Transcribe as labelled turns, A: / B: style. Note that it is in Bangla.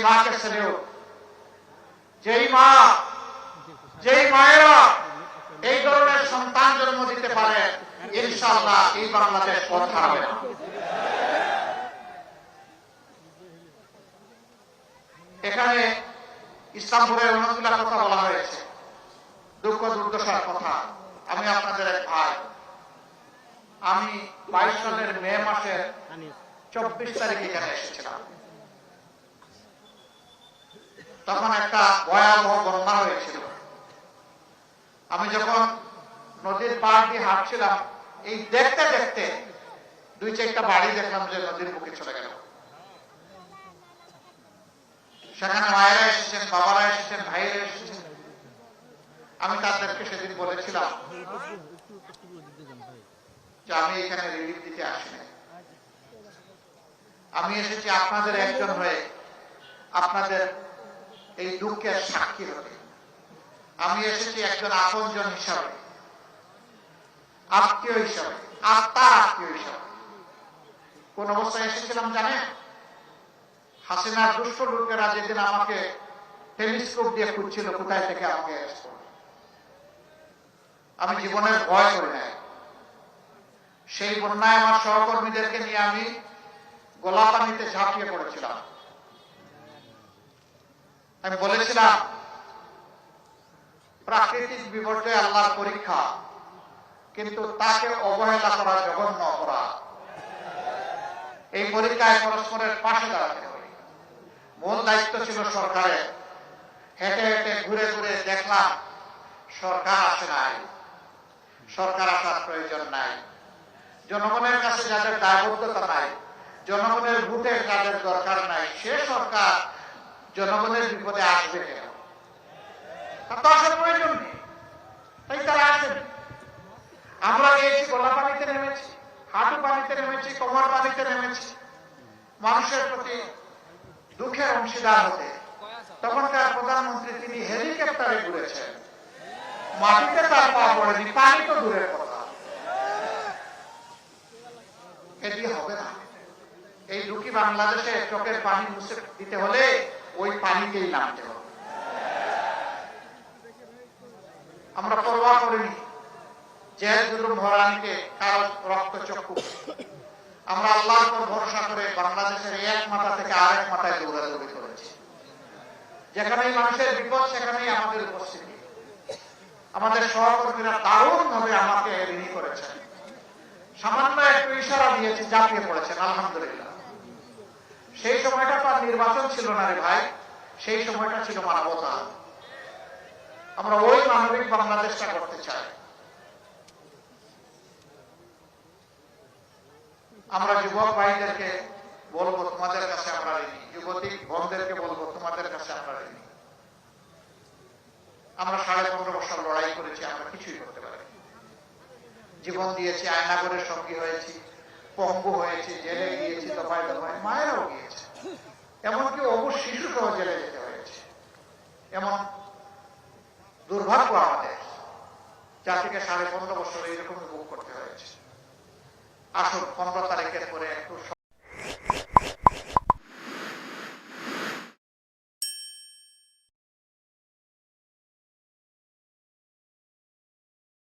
A: মাকে ছেলেও, যেই মা, যেই মায়েরা এই ধরনের সন্তান জন্ম দিতে পারে, ইনশাআল্লাহ এই বাংলাদেশ পথ হারাবে না। এখানে ইসলামপুরের উন্নতির কথা বলা হয়েছে, দুঃখ দুর্দশার কথা। আমি আপনাদের এক ভাই, আমি 22 সালের মে মাসের 24 তারিখে এখানে এসেছিলাম। তখন একটা ভয়াবহ বন্যা হয়েছিল। আমি যখন নদীর পাড় দিয়ে হাঁটছিলাম, এই দেখতে দেখতে 2-4টা বাড়ি দেখলাম যে নদীর বুকে চলে গেল। সেখানে মায়েরা এসেছেন, বাবারা এসেছেন, ভাইয়েরা এসেছেন। আমি তাদেরকে সেদিন বলেছিলাম যে আমি এখানে রিলিফ দিতে আসিনি, আমি এসেছি আপনাদের একজন হয়ে, আপনাদের এই দুঃখের সাক্ষী হতে। আমি এসেছি একজন আপনজন হিসাবে, আত্মীয় হিসাবে, আত্মার আত্মীয় হিসাবে। কোন অবস্থায় এসেছিলাম জানেন? হাসিনার দুষ্ট লোকেরা যেদিন আমাকে টেলিস্কোপ দিয়ে খুঁজছিল কোথায় থেকে আমাকে অ্যারেস্ট করবে, আমি জীবনের ভয় করে নাই। সেই বন্যায় আমার সহকর্মীদেরকে নিয়ে আমি গোলাপানিতে ঝাঁপিয়ে পড়েছিলাম। আমি বলেছিলাম প্রাকৃতিক বিপর্যয় আল্লাহর পরীক্ষা, কিন্তু তাকে অবহেলা করা জঘন্য অপরাধ। এই পরীক্ষায় পরস্পরের পাশে দাঁড়াতে হবে। মূল দায়িত্ব ছিল সরকারের। হেঁটে হেঁটে ঘুরে ঘুরে দেখলাম সরকার আসে নাই, সরকার আসার প্রয়োজন নাই। জনগণের কাছে যাদের দায়বদ্ধতা নাই, জনগণের ভোটের যাদের দরকার নাই, সে সরকার জনগণের বিপদে আসবে কেন? তার তো আসার প্রয়োজন নেই, তাই তারা আসেন। আমরা গিয়েছি, গলা পানিতে নেমেছি, হাঁটু পানিতে নেমেছি, কোমর পানিতে নেমেছি, মানুষের প্রতি দুঃখের অংশীদার হতে। তখনকার প্রধানমন্ত্রী তিনি হেলিকপ্টারে ঘুরেছেন, মাটিতে তার পা পড়েনি, পানি তো দূরের কথা। এটি হবে না। এই দুঃখী বাংলাদেশে চোখের পানি মুছে দিতে হলে ওই পানিতেই নামতে হবে। আমরা পরোয়া করিনি জেল জুলুম হরানিকে, কারো রক্ত চক্ষু। আমরা আল্লাহর উপর ভরসা করে বাংলাদেশের এক মাথা থেকে আরেক মাথায় দৌড়াদৌড়ি করেছি। যেখানেই মানুষের বিপদ সেখানেই আমাদের উপস্থিতি। আমাদের সহকর্মীরা দারুণ ভাবে আমাকে ঋণী করেছেন। সামান্য একটু ইশারা দিয়েছি, ঝাঁপিয়ে পড়েছেন, আলহামদুলিল্লাহ। সেই সময়টা তো আর নির্বাচন ছিল না রে ভাই, সেই সময়টা ছিল মানবতা। আমরা ওই মানবিক বাংলাদেশটা করতে চাই। আমরা যুবক ভাইদেরকে বলবো তোমাদের কাছে আমরা ঋণী, যুবতী বোনদেরকে বলবো তোমাদের কাছে আমরা ঋণী। আমরা 15.5 বছর লড়াই করেছি, আমরা কিছুই করতে পারি। জীবন দিয়েছি, আয়নাগরের সঙ্গী হয়েছি, পঙ্গু হয়েছি, জেলে গিয়েছি, দফায় দফায়, মায়েরাও গিয়েছে, এমনকি অবশ্য শিশু সহ জেলে যেতে হয়েছে। এমন দুর্ভাগ্য আমাদের জাতিকে 15.5 বছর এইরকম ভোগ করতে হয়েছে। আসুন 15 তারিখের পরে একটু